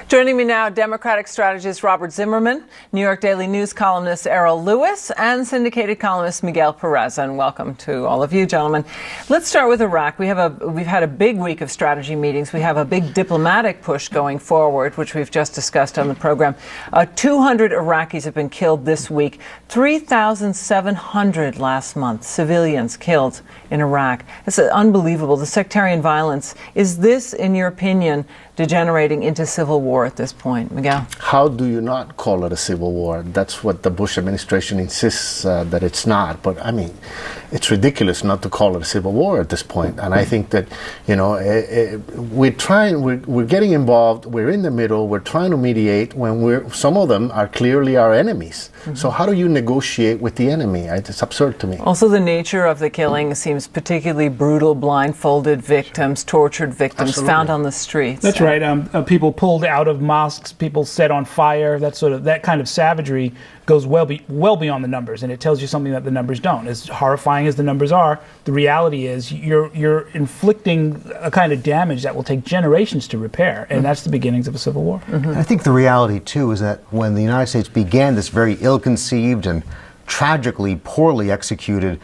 Joining me now, Democratic strategist Robert Zimmerman, New York Daily News columnist Errol Lewis, and syndicated columnist Miguel Perez. And welcome to all of you, gentlemen. Let's start with Iraq. We've had a big week of strategy meetings. We have a big diplomatic push going forward, which we've just discussed on the program. 200 Iraqis have been killed this week. 3,700 last month, civilians killed in Iraq. It's unbelievable. The sectarian violence. Is this, in your opinion, degenerating into civil war at this point? Miguel? How do you not call it a civil war? That's what the Bush administration insists that it's not. But I mean, it's ridiculous not to call it a civil war at this point. And I think that, you know, we're getting involved, we're in the middle, we're trying to mediate when some of them are clearly our enemies. Mm-hmm. So how do you negotiate with the enemy? It's absurd to me. Also, the nature of the killing seems particularly brutal. Blindfolded victims, tortured victims. Absolutely. Found on the streets. That's right. People pulled out of mosques, people set on fire. That kind of savagery goes well beyond the numbers, and it tells you something that the numbers don't. As horrifying as the numbers are, the reality is you're inflicting a kind of damage that will take generations to repair, and that's the beginnings of a civil war. Mm-hmm. I think the reality too is that when the United States began this very ill-conceived and tragically poorly executed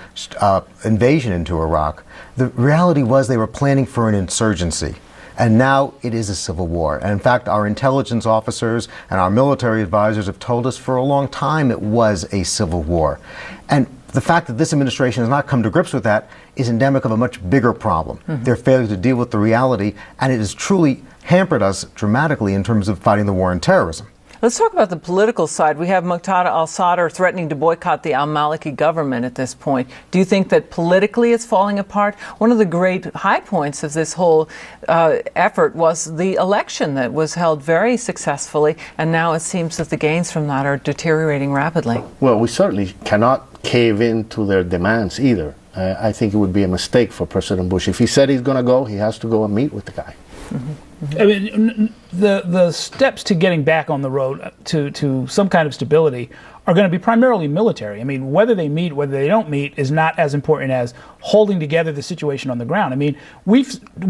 invasion into Iraq, the reality was they were planning for an insurgency. And now it is a civil war. And in fact, our intelligence officers and our military advisors have told us for a long time it was a civil war. And the fact that this administration has not come to grips with that is endemic of a much bigger problem. Mm-hmm. Their failure to deal with the reality, and it has truly hampered us dramatically in terms of fighting the war on terrorism. Let's talk about the political side. We have Muqtada al-Sadr threatening to boycott the al-Maliki government at this point. Do you think that politically it's falling apart? One of the great high points of this whole effort was the election that was held very successfully, and now it seems that the gains from that are deteriorating rapidly. Well, we certainly cannot cave in to their demands either. I think it would be a mistake for President Bush. If he said he's going to go, he has to go and meet with the guy. Mm-hmm. I mean, the steps to getting back on the road to some kind of stability are going to be primarily military. I mean, whether they meet, whether they don't meet, is not as important as holding together the situation on the ground. I mean, we're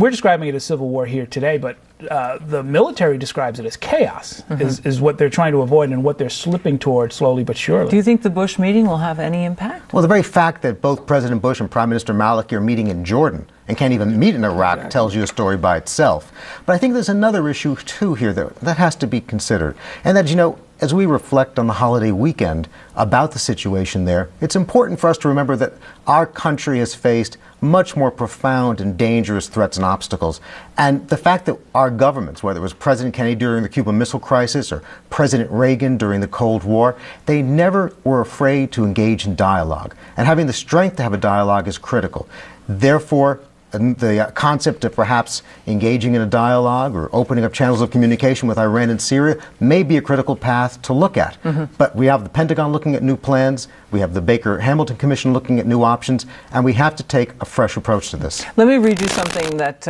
describing it as civil war here today, but the military describes it as chaos, mm-hmm. is what they're trying to avoid and what they're slipping toward slowly but surely. Do you think the Bush meeting will have any impact? Well, the very fact that both President Bush and Prime Minister Maliki are meeting in Jordan and can't even meet in Iraq tells you a story by itself. But I think there's another issue, too, here that has to be considered. And that, you know, as we reflect on the holiday weekend about the situation there, it's important for us to remember that our country has faced much more profound and dangerous threats and obstacles. And the fact that our governments, whether it was President Kennedy during the Cuban Missile Crisis or President Reagan during the Cold War, they never were afraid to engage in dialogue. And having the strength to have a dialogue is critical. Therefore, the concept of perhaps engaging in a dialogue or opening up channels of communication with Iran and Syria may be a critical path to look at. Mm-hmm. But we have the Pentagon looking at new plans, we have the Baker-Hamilton Commission looking at new options, and we have to take a fresh approach to this. Let me read you something that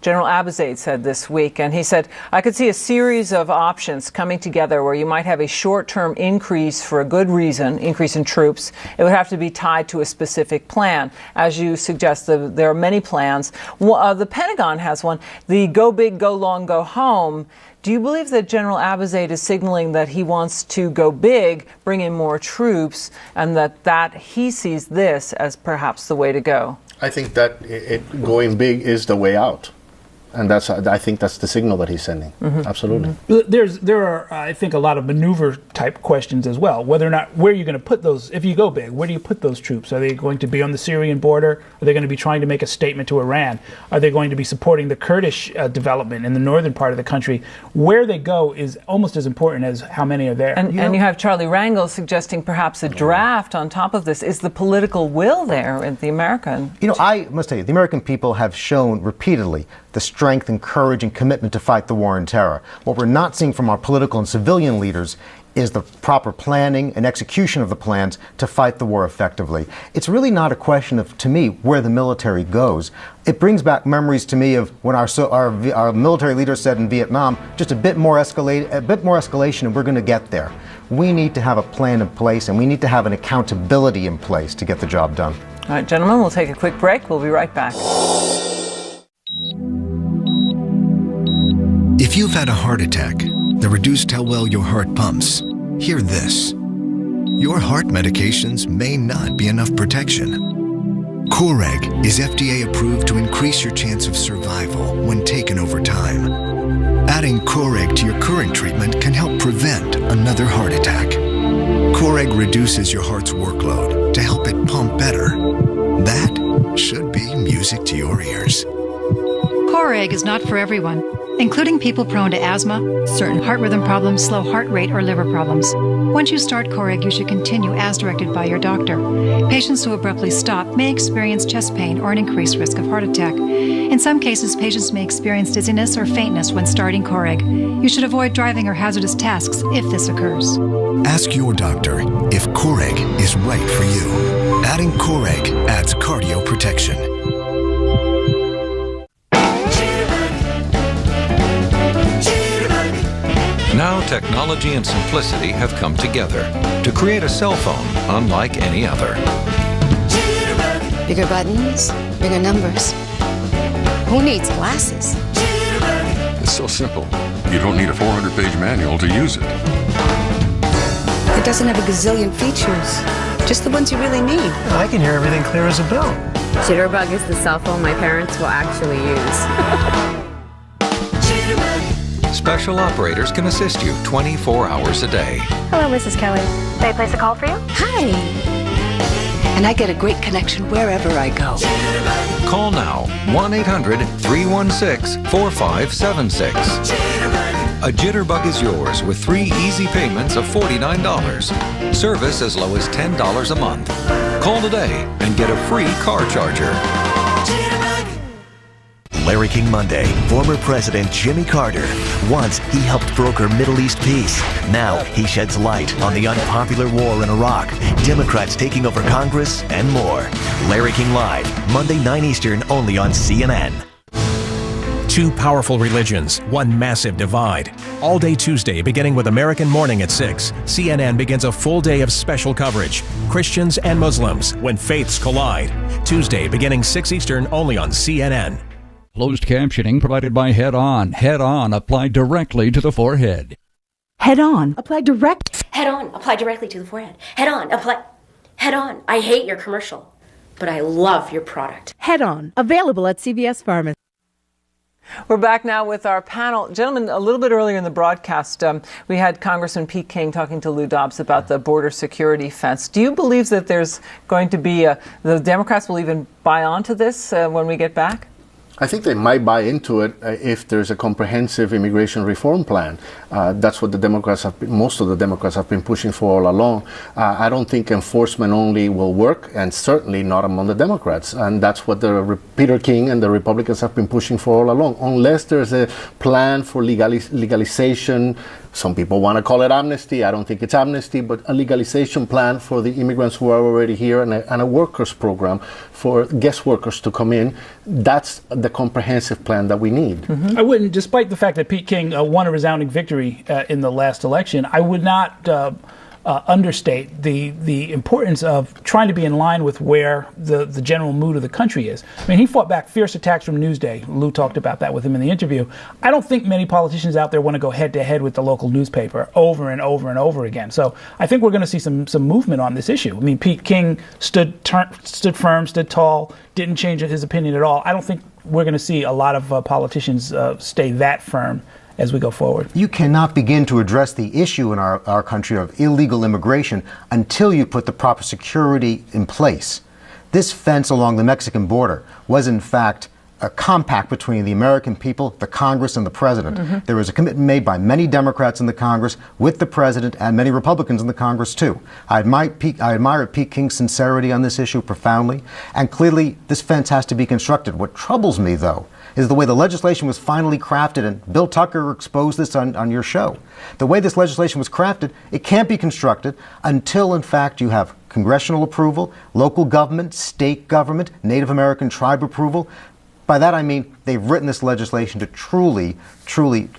General Abizaid said this week, and he said, I could see a series of options coming together where you might have a short-term increase for a good reason, increase in troops. It would have to be tied to a specific plan. As you suggest, there are many plans. The Pentagon has one, the go big, go long, go home. Do you believe that General Abizaid is signaling that he wants to go big, bring in more troops, and that he sees this as perhaps the way to go? I think that going big is the way out. And I think that's the signal that he's sending. Mm-hmm. Absolutely. Mm-hmm. There are, I think, a lot of maneuver type questions as well. Whether or not, where are you going to put those, if you go big, where do you put those troops? Are they going to be on the Syrian border? Are they going to be trying to make a statement to Iran? Are they going to be supporting the Kurdish development in the northern part of the country? Where they go is almost as important as how many are there. And you have Charlie Rangel suggesting perhaps a draft on top of this. Is the political will there in the American? You know, I must tell you, the American people have shown repeatedly the strength and courage and commitment to fight the war on terror. What we're not seeing from our political and civilian leaders is the proper planning and execution of the plans to fight the war effectively. It's really not a question of, to me, where the military goes. It brings back memories to me of when our military leaders said in Vietnam, just a bit more escalation and we're going to get there. We need to have a plan in place and we need to have an accountability in place to get the job done. All right, gentlemen, we'll take a quick break. We'll be right back. If you've had a heart attack, that reduced how well your heart pumps. Hear this. Your heart medications may not be enough protection. Coreg is FDA approved to increase your chance of survival when taken over time. Adding Coreg to your current treatment can help prevent another heart attack. Coreg reduces your heart's workload to help it pump better. That should be music to your ears. Coreg is not for everyone, including people prone to asthma, certain heart rhythm problems, slow heart rate, or liver problems. Once you start Coreg, you should continue as directed by your doctor. Patients who abruptly stop may experience chest pain or an increased risk of heart attack. In some cases, patients may experience dizziness or faintness when starting Coreg. You should avoid driving or hazardous tasks if this occurs. Ask your doctor if Coreg is right for you. Adding Coreg adds cardio protection. Now technology and simplicity have come together to create a cell phone unlike any other. Bigger buttons, bigger numbers. Who needs glasses? It's so simple. You don't need a 400-page manual to use it. It doesn't have a gazillion features, just the ones you really need. I can hear everything clear as a bell. Jitterbug is the cell phone my parents will actually use. Special operators can assist you 24 hours a day. Hello, Mrs. Kelly. May I place a call for you? Hi. And I get a great connection wherever I go. Call now, 1-800-316-4576. A Jitterbug is yours with 3 easy payments of $49. Service as low as $10 a month. Call today and get a free car charger. Larry King Monday. Former President Jimmy Carter. Once he helped broker Middle East peace. Now he sheds light on the unpopular war in Iraq, Democrats taking over Congress, and more. Larry King Live, Monday 9 Eastern, only on CNN. Two powerful religions, one massive divide. All day Tuesday, beginning with American Morning at 6, CNN begins a full day of special coverage. Christians and Muslims, when faiths collide. Tuesday, beginning 6 Eastern, only on CNN. Closed captioning provided by Head On. Head On applied directly to the forehead. Head On applied direct. Head On applied directly to the forehead. Head On apply. Head On. I hate your commercial, but I love your product. Head On, available at CVS Pharmacy. We're back now with our panel. Gentlemen, a little bit earlier in the broadcast, we had Congressman Pete King talking to Lou Dobbs about the border security fence. Do you believe that there's going to be the Democrats will even buy onto this when we get back? I think they might buy into it if there's a comprehensive immigration reform plan. That's what most of the Democrats have been pushing for all along. I don't think enforcement only will work, and certainly not among the Democrats. And that's what Peter King and the Republicans have been pushing for all along. Unless there's a plan for legalization, some people want to call it amnesty. I don't think it's amnesty, but a legalization plan for the immigrants who are already here, and a workers program for guest workers to come in. That's the comprehensive plan that we need. Mm-hmm. I wouldn't, despite the fact that Pete King won a resounding victory in the last election, I would not understate the importance of trying to be in line with where the general mood of the country is. I mean, he fought back fierce attacks from Newsday. Lou talked about that with him in the interview. I don't think many politicians out there want to go head-to-head with the local newspaper over and over and over again. So I think we're going to see some movement on this issue. I mean, Pete King stood firm, stood tall, didn't change his opinion at all. I don't think we're going to see a lot of politicians stay that firm as we go forward. You cannot begin to address the issue in our country of illegal immigration until you put the proper security in place. This fence along the Mexican border was, in fact, a compact between the American people, the Congress, and the President. Mm-hmm. There was a commitment made by many Democrats in the Congress with the President and many Republicans in the Congress, too. I admire Pete King's sincerity on this issue profoundly, and clearly this fence has to be constructed. What troubles me, though, is the way the legislation was finally crafted, and Bill Tucker exposed this on your show. The way this legislation was crafted, it can't be constructed until, in fact, you have congressional approval, local government, state government, Native American tribe approval. By that I mean they've written this legislation to truly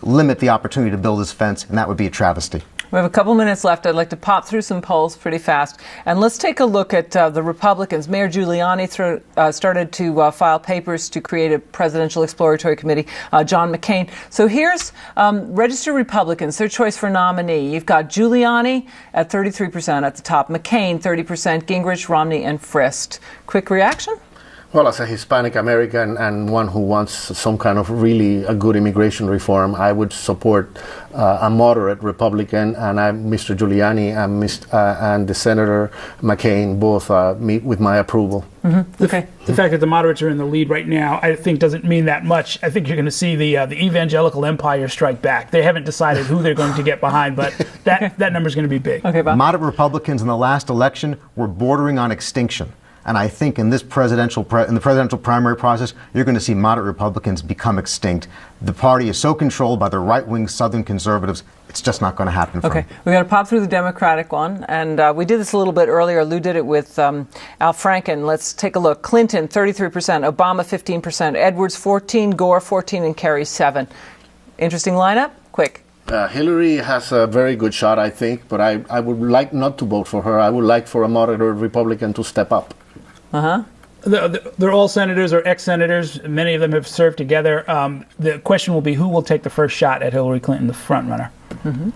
limit the opportunity to build this fence, and that would be a travesty. We have a couple minutes left. I'd like to pop through some polls pretty fast. And let's take a look at the Republicans. Mayor Giuliani started to file papers to create a presidential exploratory committee. John McCain. So here's registered Republicans, their choice for nominee. You've got Giuliani at 33% at the top, McCain 30%, Gingrich, Romney, and Frist. Quick reaction? Well, as a Hispanic American and one who wants some kind of really a good immigration reform, I would support a moderate Republican, and Mr. Giuliani and the Senator McCain both meet with my approval. Mm-hmm. Okay. The fact that the moderates are in the lead right now, I think, doesn't mean that much. I think you're going to see the evangelical empire strike back. They haven't decided who they're going to get behind, but that number is going to be big. Okay, Bob. Moderate Republicans in the last election were bordering on extinction. And I think in this presidential primary process, you're going to see moderate Republicans become extinct. The party is so controlled by the right-wing Southern conservatives, it's just not going to happen. Okay, we got to pop through the Democratic one, and we did this a little bit earlier. Lou did it with Al Franken. Let's take a look. Clinton, 33%, Obama, 15%, Edwards, 14%, Gore, 14%, and Kerry, 7%. Interesting lineup? Quick. Hillary has a very good shot, I think, but I would like not to vote for her. I would like for a moderate Republican to step up. Uh-huh. They're all senators or ex-senators. Many of them have served together. The question will be who will take the first shot at Hillary Clinton, the front runner. Mm-hmm.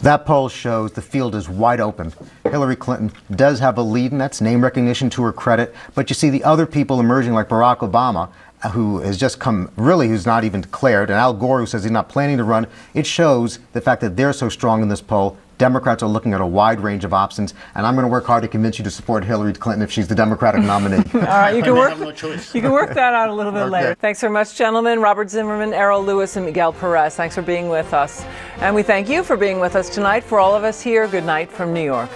That poll shows the field is wide open. Hillary Clinton does have a lead, and that's name recognition to her credit. But you see the other people emerging, like Barack Obama, who has just come, really, who's not even declared, and Al Gore, who says he's not planning to run. It shows the fact that they're so strong in this poll. Democrats are looking at a wide range of options, and I'm going to work hard to convince you to support Hillary Clinton if she's the Democratic nominee. All right, you can work. Have no choice. You can work that out a little bit later. Thanks very much, gentlemen. Robert Zimmerman, Errol Lewis, and Miguel Perez. Thanks for being with us, and we thank you for being with us tonight. For all of us here, good night from New York.